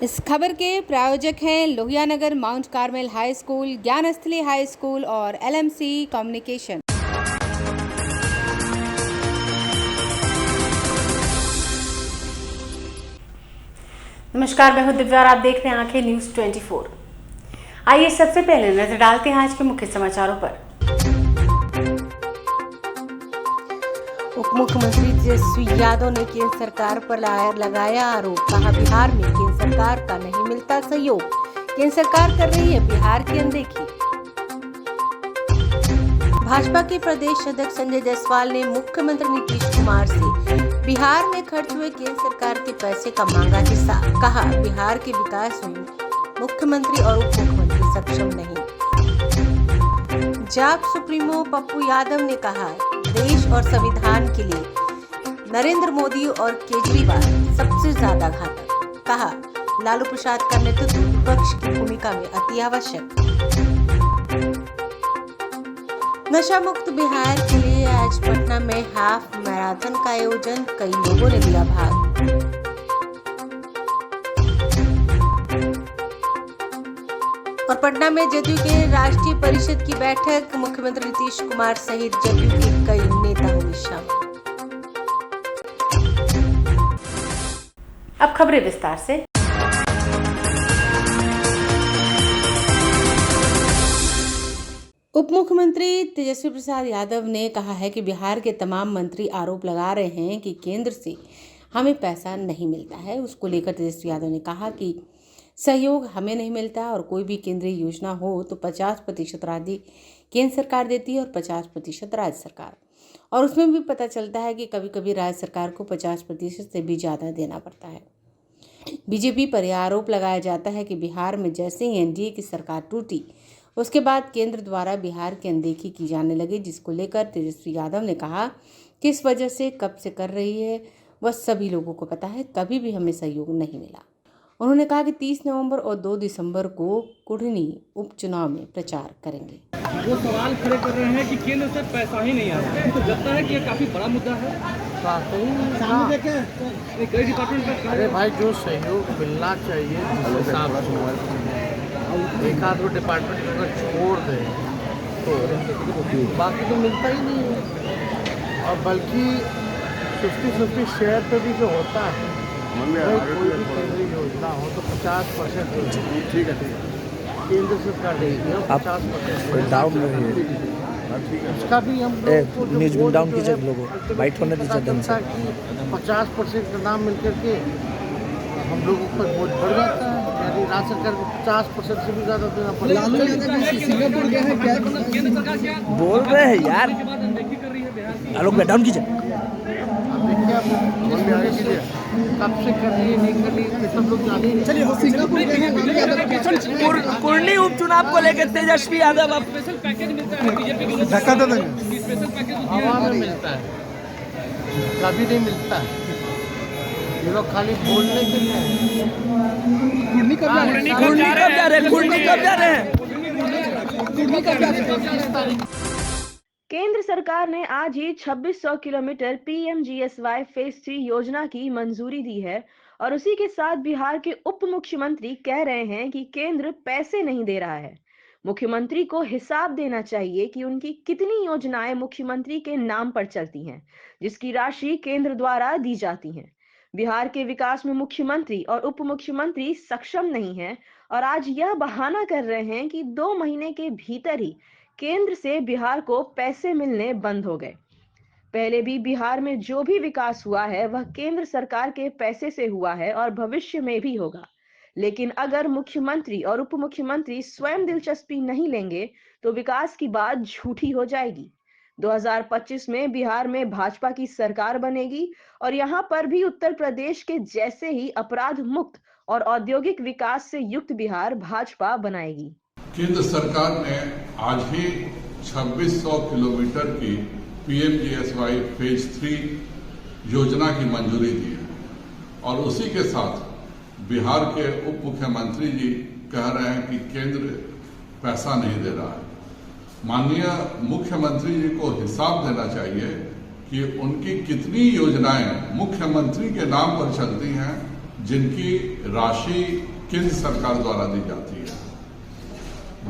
इस खबर के प्रायोजक हैं Lohianagar mount Carmel high school, Gyansthali high school और LMC कम्युनिकेशन। नमस्कार, मैं हूं दिव्या और आप देख रहे हैं आंखें न्यूज 24। आइए सबसे पहले नजर डालते हैं आज के मुख्य समाचारों पर। उप मुख्यमंत्री तेजस्वी यादव ने केंद्र सरकार पर लगाया आरोप। कहा, बिहार में केंद्र सरकार का नहीं मिलता सहयोग, केंद्र सरकार कर रही है बिहार की अनदेखी। भाजपा के प्रदेश अध्यक्ष संजय जायसवाल ने मुख्यमंत्री नीतीश कुमार से बिहार में खर्च हुए केंद्र सरकार के पैसे का मांगा हिस्सा। कहा, बिहार के विकास में मुख्यमंत्री और उप मुख्यमंत्री सक्षम नहीं। जाप सुप्रीमो पप्पू यादव ने कहा, देश और संविधान के लिए नरेंद्र मोदी और केजरीवाल सबसे ज्यादा घातक। कहा, लालू प्रसाद का नेतृत्व विपक्ष की भूमिका में अति आवश्यक। नशा मुक्त बिहार के लिए आज पटना में हाफ मैराथन का आयोजन, कई लोगों ने लिया भाग। और पटना में जदयू के राष्ट्रीय परिषद की बैठक, मुख्यमंत्री नीतीश कुमार सहित जदयू के कई नेता हुए शामिल। अब खबरें विस्तार से। उप मुख्यमंत्री तेजस्वी प्रसाद यादव ने कहा है कि बिहार के तमाम मंत्री आरोप लगा रहे हैं कि केंद्र से हमें पैसा नहीं मिलता है। उसको लेकर तेजस्वी यादव ने कहा कि सहयोग हमें नहीं मिलता और कोई भी केंद्रीय योजना हो तो 50% राशि केंद्र सरकार देती है और 50% राज्य सरकार। और उसमें भी पता चलता है कि कभी कभी राज्य सरकार को 50% से भी ज़्यादा देना पड़ता है। बीजेपी पर यह आरोप लगाया जाता है कि बिहार में जैसे ही NDA की सरकार टूटी, उसके बाद केंद्र द्वारा बिहार की अनदेखी की जाने लगी, जिसको लेकर तेजस्वी यादव ने कहा कि इस वजह से कब से कर रही है वह सभी लोगों को पता है, कभी भी हमें सहयोग नहीं मिला। उन्होंने कहा कि 30 नवंबर और 2 दिसंबर को कुढ़नी उपचुनाव में प्रचार करेंगे। वो सवाल खड़े कर रहे हैं कि केंद्र से पैसा ही नहीं आ रहा है, तो लगता है कि ये काफी बड़ा मुद्दा है। कई डिपार्टमेंट में अरे भाई, जो सहयोग मिलना चाहिए जिस हिसाब से एक आध डिपार्टमेंट अगर छोड़ दे तो बाकी तो मिलता ही नहीं है। और बल्कि 50-50 शेयर पे भी जो होता है, कोई भी केंद्रीय योजना हो तो 50% ठीक है केंद्र सरकार देगी और 50% डाउन में उसका भी हम लोग न्यूज में डाउन कीजिए, लोगों बाइट होने दीजिए ढंग से। 50% का नाम मिलकर के हम लोगों पर बोझ बढ़ जाता है। यानी राज्य सरकार को 50% से भी ज़्यादा देना पड़ेगा। सिंगापुर गए हैं क्या? केंद्र सरकार क्या बोल रहे हैं यार, लोग डाउन कीजिए। देखिए आप कब से कर लिए नहीं कर लिए सब लोग जाने। चलिए, सिंगापुर गए हैं। कुर्नी उपचुनाव को लेकर तेजस्वी यादव अब स्पेशल पैकेज मिलता है बीजेपी को, धक्का दे देंगे। स्पेशल पैकेज हवा में मिलता है, कभी नहीं मिलता है। ये लोग खाली बोलने के लिए कुर्नी कब जा रहे हैं? केंद्र सरकार ने आज ही 2600 किलोमीटर PMGSY फेज 3 योजना की मंजूरी दी है और उसी के साथ बिहार के उप मुख्यमंत्री कह रहे हैं कि केंद्र पैसे नहीं दे रहा है। मुख्यमंत्री को हिसाब देना चाहिए कि उनकी कितनी योजनाएं मुख्यमंत्री के नाम पर चलती हैं, जिसकी राशि केंद्र द्वारा दी जाती है। बिहार के विकास में मुख्यमंत्री और उप मुख्यमंत्री सक्षम नहीं है और आज यह बहाना कर रहे हैं कि 2 महीने के भीतर ही केंद्र से बिहार को पैसे मिलने बंद हो गए। पहले भी बिहार में जो भी विकास हुआ है वह केंद्र सरकार के पैसे से हुआ है और भविष्य में भी होगा। लेकिन अगर मुख्यमंत्री और उप मुख्यमंत्री स्वयं दिलचस्पी नहीं लेंगे तो विकास की बात झूठी हो जाएगी। 2025 में बिहार में भाजपा की सरकार बनेगी और यहाँ पर भी उत्तर प्रदेश के जैसे ही अपराध मुक्त और औद्योगिक विकास से युक्त बिहार भाजपा बनाएगी। केंद्र सरकार ने आज ही 2600 किलोमीटर की PMGSY फेज 3 योजना की मंजूरी दी है और उसी के साथ बिहार के उप मुख्यमंत्री जी कह रहे हैं कि केंद्र पैसा नहीं दे रहा है। माननीय मुख्यमंत्री जी को हिसाब देना चाहिए कि उनकी कितनी योजनाएं मुख्यमंत्री के नाम पर चलती हैं जिनकी राशि केंद्र सरकार द्वारा दी जाती है।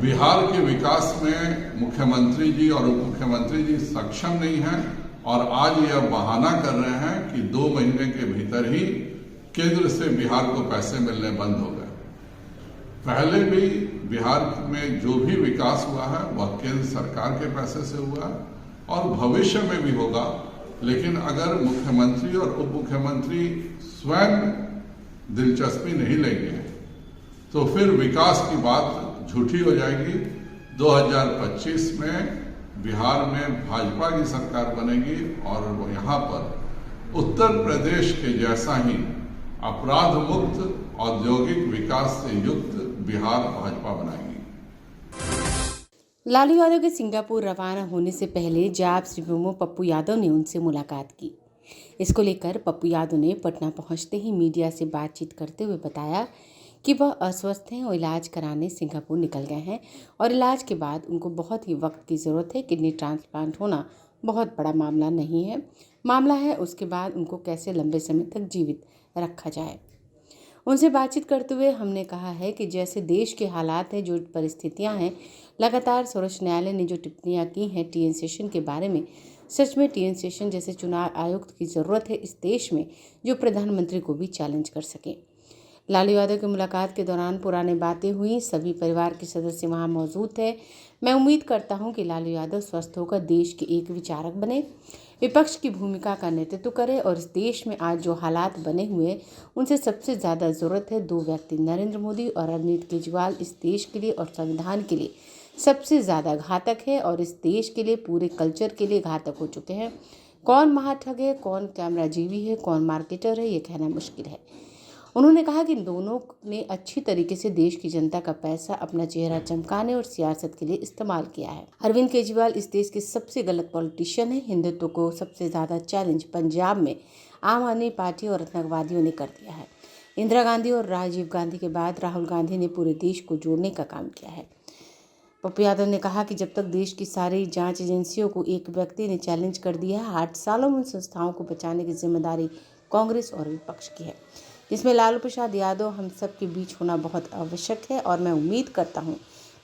बिहार के विकास में मुख्यमंत्री जी और उप मुख्यमंत्री जी सक्षम नहीं हैं और आज यह बहाना कर रहे हैं कि 2 महीने के भीतर ही केंद्र से बिहार को पैसे मिलने बंद हो गए। पहले भी बिहार में जो भी विकास हुआ है वह केंद्र सरकार के पैसे से हुआ है और भविष्य में भी होगा, लेकिन अगर मुख्यमंत्री और उप मुख्यमंत्री स्वयं दिलचस्पी नहीं लेंगे तो फिर विकास की बात झूठी हो जाएगी। 2025 में बिहार में भाजपा की सरकार बनेगी और वो यहाँ पर उत्तर प्रदेश के जैसा ही अपराध मुक्त औद्योगिक विकास से युक्त बिहार भाजपा बनाएगी। लालू यादव के सिंगापुर रवाना होने से पहले जाप सुप्रीमो पप्पू यादव ने उनसे मुलाकात की। इसको लेकर पप्पू यादव ने पटना पहुंचते ही मीडिया से बातचीत करते हुए बताया कि वह अस्वस्थ हैं और इलाज कराने सिंगापुर निकल गए हैं और इलाज के बाद उनको बहुत ही वक्त की ज़रूरत है। किडनी ट्रांसप्लांट होना बहुत बड़ा मामला नहीं है, मामला है उसके बाद उनको कैसे लंबे समय तक जीवित रखा जाए। उनसे बातचीत करते हुए हमने कहा है कि जैसे देश के हालात हैं, जो परिस्थितियां हैं, लगातार सर्वोच्च न्यायालय ने जो टिप्पणियां की हैं TN सेशन के बारे में, सच में TN सेशन जैसे चुनाव आयुक्त की ज़रूरत है इस देश में, जो प्रधानमंत्री को भी चैलेंज कर सके। लालू यादव की मुलाकात के दौरान पुरानी बातें हुई, सभी परिवार के सदस्य वहां मौजूद थे। मैं उम्मीद करता हूं कि लालू यादव स्वस्थ होकर देश के एक विचारक बने, विपक्ष की भूमिका का नेतृत्व करे और इस देश में आज जो हालात बने हुए उनसे सबसे ज़्यादा ज़रूरत है 2 व्यक्ति, नरेंद्र मोदी और अरविंद केजरीवाल इस देश के लिए और संविधान के लिए सबसे ज़्यादा घातक है और इस देश के लिए, पूरे कल्चर के लिए घातक हो चुके हैं। कौन महाठग है, कौन कैमराजीवी है, कौन मार्केटर है, ये कहना मुश्किल है। उन्होंने कहा कि इन दोनों ने अच्छी तरीके से देश की जनता का पैसा अपना चेहरा चमकाने और सियासत के लिए इस्तेमाल किया है। अरविंद केजरीवाल इस देश के सबसे गलत पॉलिटिशियन है। हिंदुत्व को सबसे ज़्यादा चैलेंज पंजाब में आम आदमी पार्टी और आतंकवादियों ने कर दिया है। इंदिरा गांधी और राजीव गांधी के बाद राहुल गांधी ने पूरे देश को जोड़ने का काम किया है। पप्पू यादव ने कहा कि जब तक देश की सारी जांच एजेंसियों को एक व्यक्ति ने चैलेंज कर दिया है, 8 सालों में उन संस्थाओं को बचाने की जिम्मेदारी कांग्रेस और विपक्ष की है, जिसमें लालू प्रसाद यादव हम सब के बीच होना बहुत आवश्यक है। और मैं उम्मीद करता हूं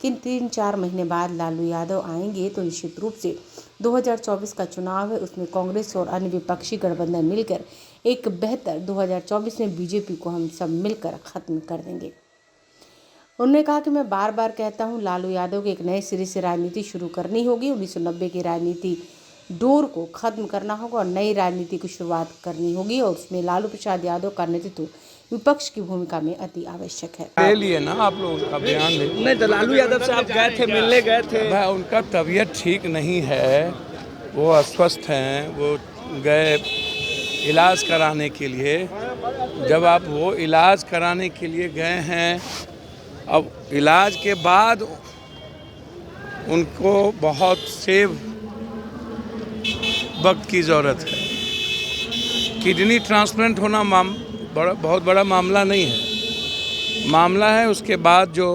कि 3-4 महीने बाद लालू यादव आएंगे तो निश्चित रूप से 2024 का चुनाव है, उसमें कांग्रेस और अन्य विपक्षी गठबंधन मिलकर एक बेहतर 2024 में बीजेपी को हम सब मिलकर ख़त्म कर देंगे। उन्होंने कहा कि मैं बार बार कहता हूं, लालू यादव को एक नए सिरे से राजनीति शुरू करनी होगी। 1990 की राजनीति डोर को खत्म करना होगा और नई राजनीति की शुरुआत करनी होगी और उसमें लालू प्रसाद यादव का नेतृत्व विपक्ष की भूमिका में अति आवश्यक है। ले लिए ना आप लोग का बयान ले। नहीं तो लालू यादव से आप गए थे, मिलने गए थे। भाई उनका तबीयत ठीक नहीं है, वो अस्वस्थ हैं, वो गए इलाज कराने के लिए। जब आप वो इलाज कराने के लिए गए हैं, अब इलाज के बाद उनको बहुत से वक्त की ज़रूरत है। किडनी ट्रांसप्लांट होना बहुत बड़ा मामला नहीं है, मामला है उसके बाद जो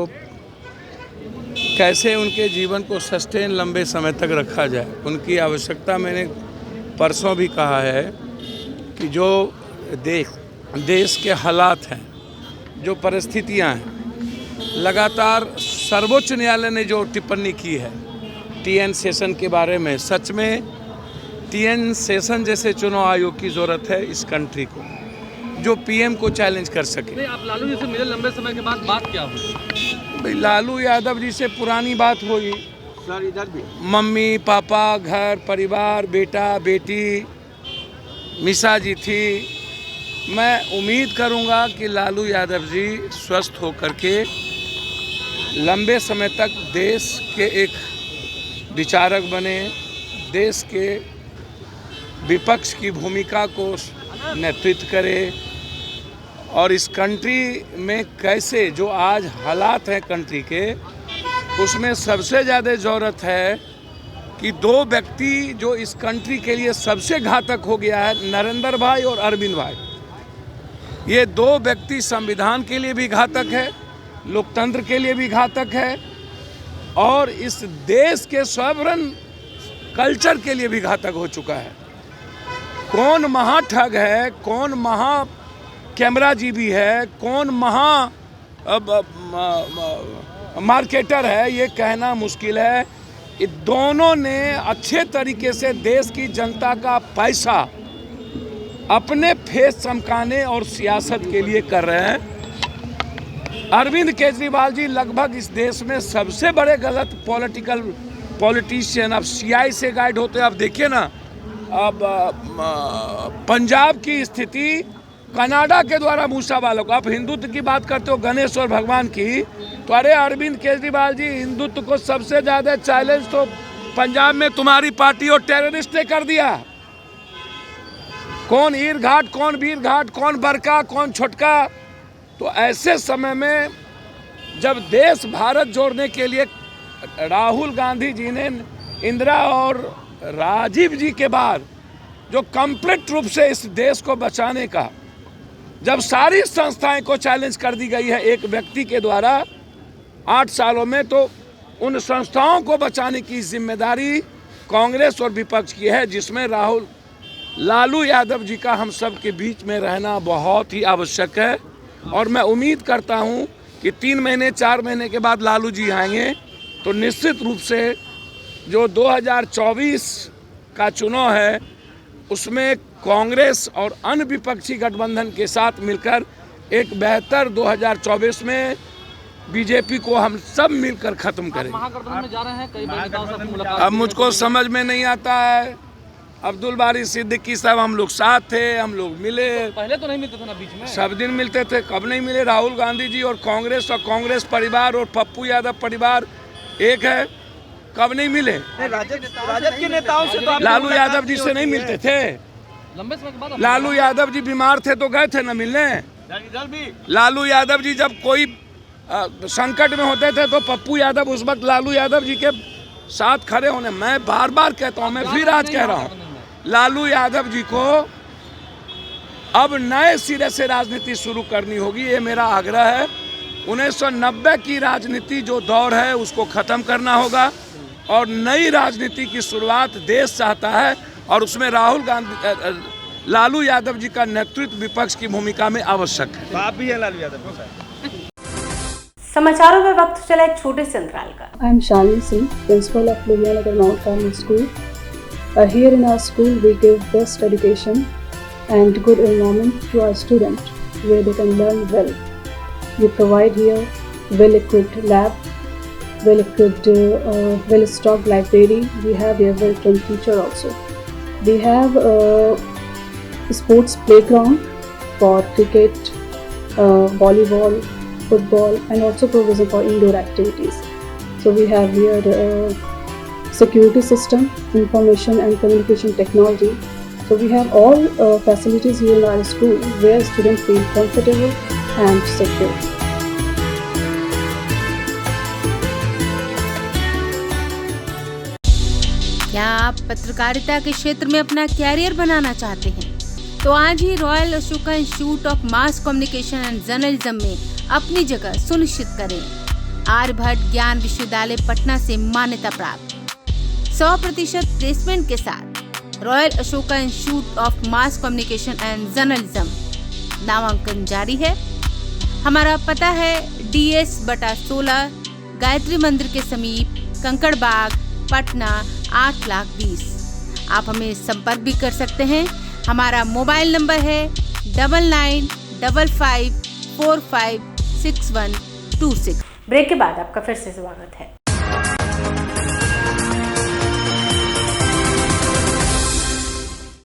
कैसे उनके जीवन को सस्टेन लंबे समय तक रखा जाए। उनकी आवश्यकता, मैंने परसों भी कहा है कि जो देश के हालात हैं, जो परिस्थितियां हैं, लगातार सर्वोच्च न्यायालय ने जो टिप्पणी की है TN सेशन के बारे में, सच में TN सेशन जैसे चुनाव आयोग की ज़रूरत है इस कंट्री को, जो PM को चैलेंज कर सके। नहीं, आप लालू जी से मिले लंबे समय के बाद, बात क्या हुई? भाई लालू यादव जी से पुरानी बात हुई, सर इधर भी मम्मी पापा, घर परिवार, बेटा बेटी, मिसा जी थी। मैं उम्मीद करूंगा कि लालू यादव जी स्वस्थ होकर के लंबे समय तक देश के एक विचारक बने, देश के विपक्ष की भूमिका को नेतृत्व करे और इस कंट्री में कैसे जो आज हालात हैं कंट्री के, उसमें सबसे ज़्यादा ज़रूरत है कि 2 व्यक्ति जो इस कंट्री के लिए सबसे घातक हो गया है, नरेंद्र भाई और अरविंद भाई, ये 2 व्यक्ति संविधान के लिए भी घातक है, लोकतंत्र के लिए भी घातक है और इस देश के सॉवरन कल्चर के लिए भी घातक हो चुका है। कौन महाठग है, कौन कैमरा जीबी है, कौन महा मार्केटर है, ये कहना मुश्किल है। ये दोनों ने अच्छे तरीके से देश की जनता का पैसा अपने फेस चमकाने और सियासत के लिए कर रहे हैं। अरविंद केजरीवाल जी लगभग इस देश में सबसे बड़े गलत पॉलिटिशियन अब सीआई से गाइड होते हैं। अब देखिए ना, अब पंजाब की स्थिति कनाडा के द्वारा मूसा वालों को, आप हिंदुत्व की बात करते हो गणेश और भगवान की, तो अरे अरविंद केजरीवाल जी, हिंदुत्व को सबसे ज्यादा चैलेंज तो पंजाब में तुम्हारी पार्टी और टेररिस्ट ने कर दिया। कौन ईर घाट, कौन वीर घाट, कौन बड़का, कौन छोटका। तो ऐसे समय में जब देश भारत जोड़ने के लिए राहुल गांधी जी ने इंदिरा और राजीव जी के बाद जो कंप्लीट रूप से इस देश को बचाने का, जब सारी संस्थाएं को चैलेंज कर दी गई है एक व्यक्ति के द्वारा 8 सालों में, तो उन संस्थाओं को बचाने की जिम्मेदारी कांग्रेस और विपक्ष की है, जिसमें लालू यादव जी का हम सब के बीच में रहना बहुत ही आवश्यक है। और मैं उम्मीद करता हूं कि 3 महीने 4 महीने के बाद लालू जी आएंगे तो निश्चित रूप से जो 2024 का चुनाव है उसमें कांग्रेस और अन्य विपक्षी गठबंधन के साथ मिलकर एक बेहतर 2024 में बीजेपी को हम सब मिलकर खत्म करेंगे। महागठबंधन में जा रहे हैं, कई नेताओं से अपनी मुलाकात। अब मुझको समझ में नहीं आता है। अब्दुल बारी सिद्दीकी साहब, हम लोग साथ थे, हम लोग मिले। पहले तो नहीं मिलते थे ना बीच में? सब दिन मिलते थे, कब नहीं मिले। राहुल गांधी जी और कांग्रेस परिवार और पप्पू यादव परिवार एक है, कब नहीं मिले? राजद के नेताओं से तो लालू यादव जी से नहीं मिलते थे। लंबे समय के बाद लालू यादव जी बीमार थे तो गए थे ना मिलने। लालू यादव जी जब कोई संकट में होते थे तो पप्पू यादव उस वक्त लालू यादव जी के साथ खड़े होने। मैं बार बार कहता हूं, मैं फिर आज कह रहा हूं, लालू यादव जी को अब नए सिरे से राजनीति शुरू करनी होगी, ये मेरा आग्रह है। 1990 की राजनीति जो दौर है उसको खत्म करना होगा और नई राजनीति की शुरुआत देश चाहता है और उसमें लालू यादव जी का नेतृत्व विपक्ष की भूमिका में आवश्यक है। आप भी हैं लालू यादव के साथ। समाचारों में वक्त चला एक छोटे से अंतराल का। I am Shalini Singh, principal of Ludhiana Mount Carmel School. Here in our school, we give best education and good environment to our students, where they can learn well. We provide here well-equipped lab, well-equipped, well-stocked library. We have here well-trained teacher also. We have a sports playground for cricket, volleyball, football, and also provision for indoor activities. So we have here security system, information and communication technology. So we have all facilities here in our school where students feel comfortable and secure. क्या आप पत्रकारिता के क्षेत्र में अपना career बनाना चाहते हैं? तो आज ही royal Ashoka institute of mass communication and journalism में अपनी जगह सुनिश्चित करें। आर्यभट्ट ज्ञान विश्वविद्यालय पटना से मान्यता प्राप्त 100% प्लेसमेंट के साथ royal Ashoka institute of mass communication and journalism नामांकन जारी है। हमारा पता है DS/16 गायत्री मंदिर के समीप कंकड़ बाग पटना 8,20,000। आप हमें संपर्क भी कर सकते हैं। हमारा मोबाइल नंबर है 9955456126। ब्रेक के बाद आपका फिर से स्वागत है।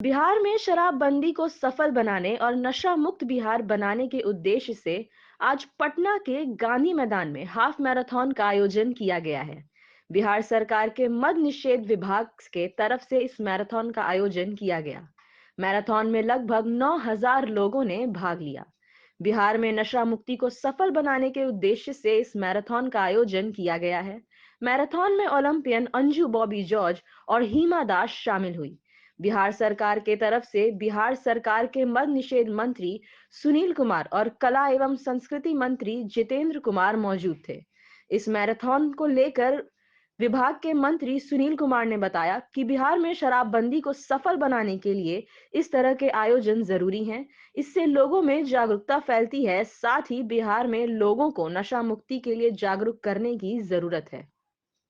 बिहार में शराबबंदी को सफल बनाने और नशा मुक्त बिहार बनाने के उद्देश्य से आज पटना के गांधी मैदान में हाफ मैराथन का आयोजन किया गया है। बिहार सरकार के मद निषेध विभाग के तरफ से इस मैराथन का आयोजन किया गया। मैराथन में लगभग 9,000 लोगों ने भाग लिया। बिहार में नशा मुक्ति को सफल बनाने के उद्देश्य से इस मैराथन का आयोजन किया गया है। मैराथन में ओलंपियन अंजू बॉबी जॉर्ज और हिमा दास शामिल हुई। बिहार सरकार के तरफ से बिहार सरकार के मद निषेध मंत्री सुनील कुमार और कला एवं संस्कृति मंत्री जितेंद्र कुमार मौजूद थे। इस मैराथन को लेकर विभाग के मंत्री सुनील कुमार ने बताया कि बिहार में शराबबंदी को सफल बनाने के लिए इस तरह के आयोजन जरूरी हैं। इससे लोगों में जागरूकता फैलती है, साथ ही बिहार में लोगों को नशा मुक्ति के लिए जागरूक करने की जरूरत है।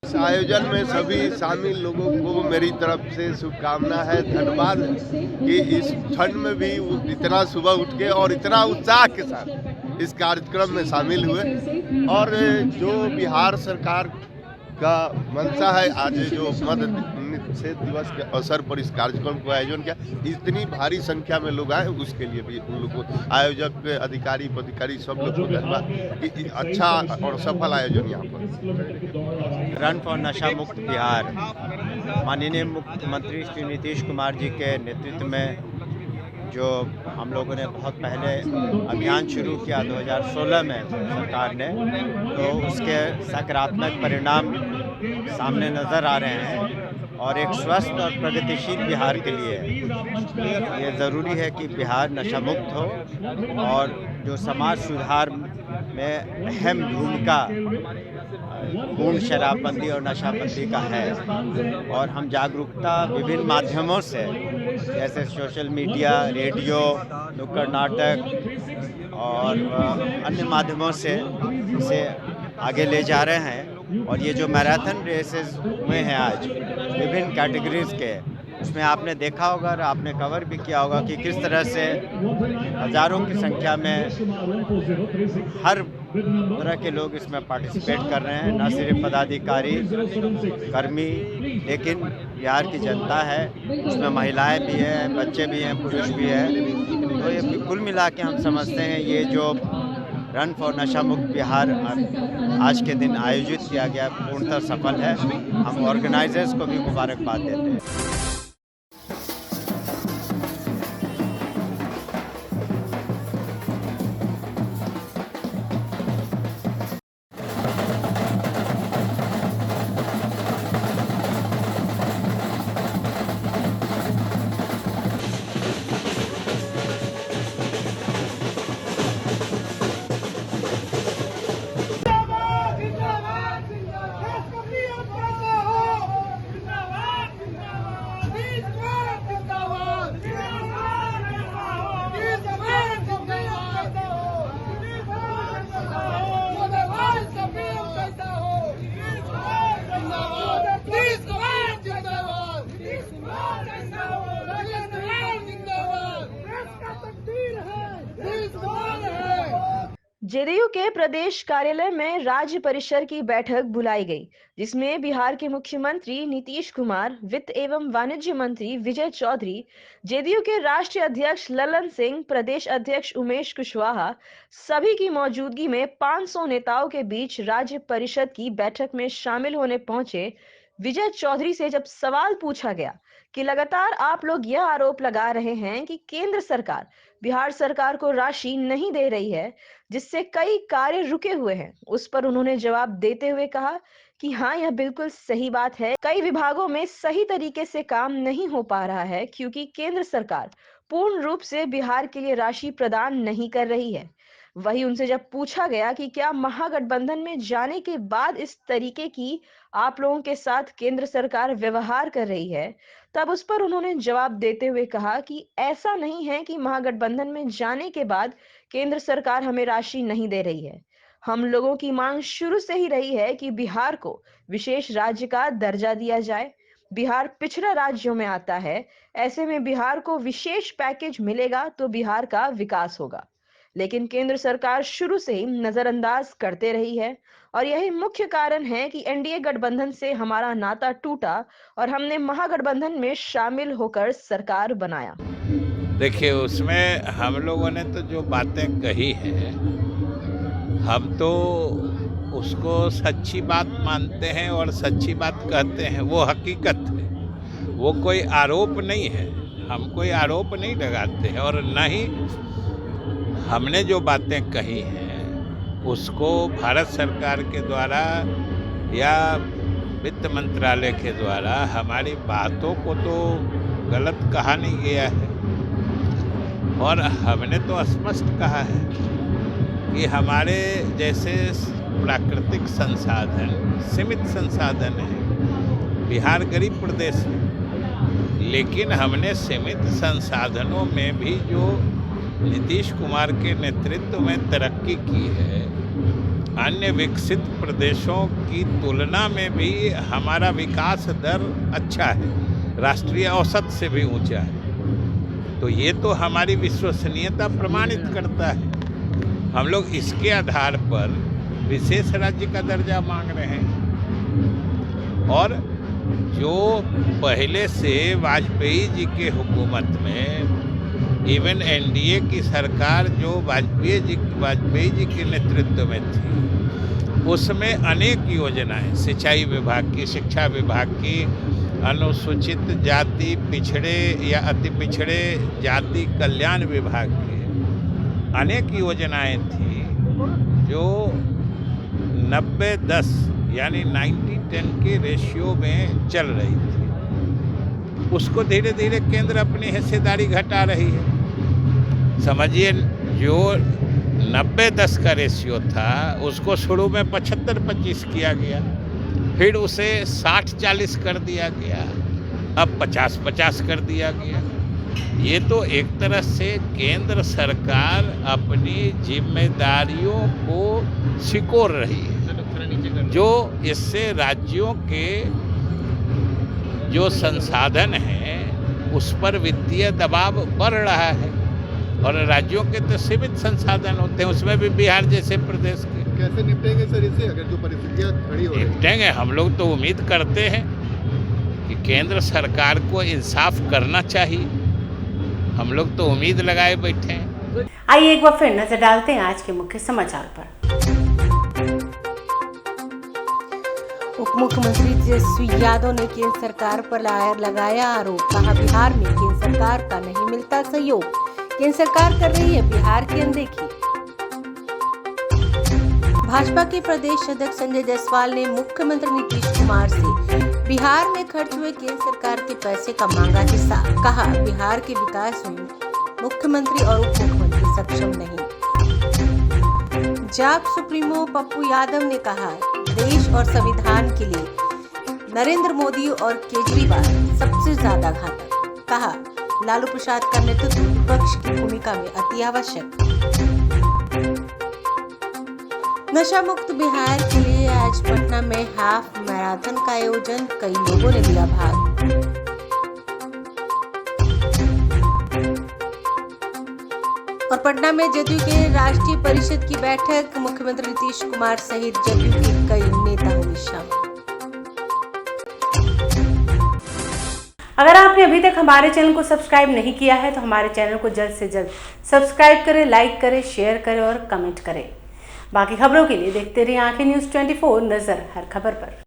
इस आयोजन में सभी शामिल लोगों को मेरी तरफ से शुभकामना है, धन्यवाद कि इस ठंड में भी इतना सुबह उठ के और इतना उत्साह के साथ इस कार्यक्रम में शामिल हुए। और जो बिहार सरकार का मंशा है, आज जो मद निषेध दिवस के अवसर पर इस कार्यक्रम को आयोजन किया, इतनी भारी संख्या में लोग आए, उसके लिए भी उन लोगों को आयोजक, अधिकारी, पदाधिकारी सब लोग को धन्यवाद कि अच्छा और सफल आयोजन यहाँ पर। रन फॉर नशा मुक्त बिहार माननीय मुख्यमंत्री श्री नीतीश कुमार जी के नेतृत्व में जो हम लोगों ने बहुत पहले अभियान शुरू किया 2016 में सरकार ने, तो उसके सकारात्मक परिणाम सामने नज़र आ रहे हैं। और एक स्वस्थ और प्रगतिशील बिहार के लिए ये ज़रूरी है कि बिहार नशा मुक्त हो और जो समाज सुधार में अहम भूमिका पूर्ण शराबबंदी और नशाबंदी का है। और हम जागरूकता विभिन्न माध्यमों से, जैसे सोशल मीडिया, रेडियो, नुक्कड़ नाटक और अन्य माध्यमों से इसे आगे ले जा रहे हैं। और ये जो मैराथन रेसेस हुए हैं आज विभिन्न कैटेगरीज के, उसमें आपने देखा होगा और आपने कवर भी किया होगा कि किस तरह से हज़ारों की संख्या में हर तरह के लोग इसमें पार्टिसिपेट कर रहे हैं, न सिर्फ पदाधिकारी कर्मी, लेकिन बिहार की जनता है, उसमें महिलाएं भी हैं, बच्चे भी हैं, पुरुष भी हैं। तो ये कुल मिला के हम समझते हैं ये जो रन फॉर नशा मुक्त बिहार आज के दिन आयोजित किया गया पूर्णतः सफल है। हम ऑर्गेनाइजर्स को भी मुबारकबाद देते हैं। जेडीयू के प्रदेश कार्यालय में राज्य परिषद की बैठक बुलाई गई, जिसमें बिहार के मुख्यमंत्री नीतीश कुमार, वित्त एवं वाणिज्य मंत्री विजय चौधरी, जेडीयू के राष्ट्रीय अध्यक्ष ललन सिंह, प्रदेश अध्यक्ष उमेश कुशवाहा सभी की मौजूदगी में 500 नेताओं के बीच राज्य परिषद की बैठक में शामिल होने पहुंचे विजय चौधरी से जब सवाल पूछा गया कि लगातार आप लोग यह आरोप लगा रहे हैं कि केंद्र सरकार बिहार सरकार को राशि नहीं दे रही है, जिससे कई कार्य रुके हुए हैं, उस पर उन्होंने जवाब देते हुए कहा कि हाँ, यह बिल्कुल सही बात है। कई विभागों में सही तरीके से काम नहीं हो पा रहा है क्योंकि केंद्र सरकार पूर्ण रूप से बिहार के लिए राशि प्रदान नहीं कर रही है। वहीं उनसे जब पूछा गया कि क्या महागठबंधन में जाने के बाद इस तरीके की आप लोगों के साथ केंद्र सरकार व्यवहार कर रही है, तब उस पर उन्होंने जवाब देते हुए कहा कि ऐसा नहीं है कि महागठबंधन में जाने के बाद केंद्र सरकार हमें राशि नहीं दे रही है। हम लोगों की मांग शुरू से ही रही है कि बिहार को विशेष राज्य का दर्जा दिया जाए। बिहार पिछड़ा राज्यों में आता है, ऐसे में बिहार को विशेष पैकेज मिलेगा तो बिहार का विकास होगा। लेकिन केंद्र सरकार शुरू से ही नजरअंदाज करते रही है और यही मुख्य कारण है कि एनडीए गठबंधन से हमारा नाता टूटा और हमने महागठबंधन में शामिल होकर सरकार बनाया। देखिए, उसमें हम लोगों ने तो जो बातें कही हैं, हम तो उसको सच्ची बात मानते हैं और सच्ची बात कहते हैं, वो हकीकत है, वो कोई आरोप नहीं है। हम कोई आरोप नहीं लगाते हैं और न ही हमने जो बातें कही हैं उसको भारत सरकार के द्वारा या वित्त मंत्रालय के द्वारा हमारी बातों को तो गलत कहा नहीं गया है। और हमने तो स्पष्ट कहा है कि हमारे जैसे प्राकृतिक संसाधन सीमित संसाधन है। बिहार गरीब प्रदेश है, लेकिन हमने सीमित संसाधनों में भी जो नीतीश कुमार के नेतृत्व में तरक्की की है, अन्य विकसित प्रदेशों की तुलना में भी हमारा विकास दर अच्छा है, राष्ट्रीय औसत से भी ऊंचा है। तो ये तो हमारी विश्वसनीयता प्रमाणित करता है। हम लोग इसके आधार पर विशेष राज्य का दर्जा मांग रहे हैं। और जो पहले से वाजपेयी जी के हुकूमत में इवन एनडीए की सरकार जो वाजपेयी जी के नेतृत्व में थी, उसमें अनेक योजनाएं सिंचाई विभाग की, शिक्षा विभाग की, अनुसूचित जाति पिछड़े या अति पिछड़े जाति कल्याण विभाग की अनेक योजनाएं थी जो 90-10 यानी 90-10 के रेशियो में चल रही थी। उसको धीरे धीरे केंद्र अपनी हिस्सेदारी घटा रही है। समझिए, जो 90-10 का रेशियो था उसको शुरू में 75-25 किया गया, फिर उसे 60-40 कर दिया गया, अब 50-50 कर दिया गया। ये तो एक तरह से केंद्र सरकार अपनी जिम्मेदारियों को सिकोड़ रही है, जो इससे राज्यों के जो संसाधन हैं उस पर वित्तीय दबाव बढ़ रहा है। और राज्यों के तो सीमित संसाधन होते हैं, उसमें भी बिहार जैसे प्रदेश के। कैसे निपटेंगे सर इससे, अगर जो परिस्थितियाँ खड़ी हो रही हैं? निपटेंगे, हम लोग तो उम्मीद करते हैं कि केंद्र सरकार को इंसाफ करना चाहिए। हम लोग तो उम्मीद लगाए बैठे हैं। आइए एक बार फिर नजर डालते हैं आज के मुख्य समाचार पर। उप मुख्यमंत्री तेजस्वी यादव ने केंद्र सरकार पर लगाया आरोप, कहा बिहार में केंद्र सरकार का नहीं मिलता सहयोग, केंद्र सरकार कर रही है बिहार की अनदेखी। भाजपा के प्रदेश अध्यक्ष संजय जायसवाल ने मुख्यमंत्री नीतीश कुमार से बिहार में खर्च हुए केंद्र सरकार के पैसे का मांगा हिस्सा, कहा बिहार के विकास में मुख्यमंत्री और उप मुख्यमंत्री सक्षम नहीं। जाप सुप्रीमो पप्पू यादव ने कहा देश और संविधान के लिए नरेंद्र मोदी और केजरीवाल सबसे ज्यादा घातक, कहा लालू प्रसाद का नेतृत्व विपक्ष की भूमिका में अति आवश्यक। नशा मुक्त बिहार के लिए आज पटना में हाफ मैराथन का आयोजन, कई लोगों ने लिया भाग। और पटना में जदयू के राष्ट्रीय परिषद की बैठक, मुख्यमंत्री नीतीश कुमार सहित जदयू के कई नेता हुए शामिल। अगर आपने अभी तक हमारे चैनल को सब्सक्राइब नहीं किया है तो हमारे चैनल को जल्द से जल्द सब्सक्राइब करें, लाइक करें, शेयर करें और कमेंट करें। बाकी खबरों के लिए देखते रहिए आंखें न्यूज़ 24, नजर हर खबर पर।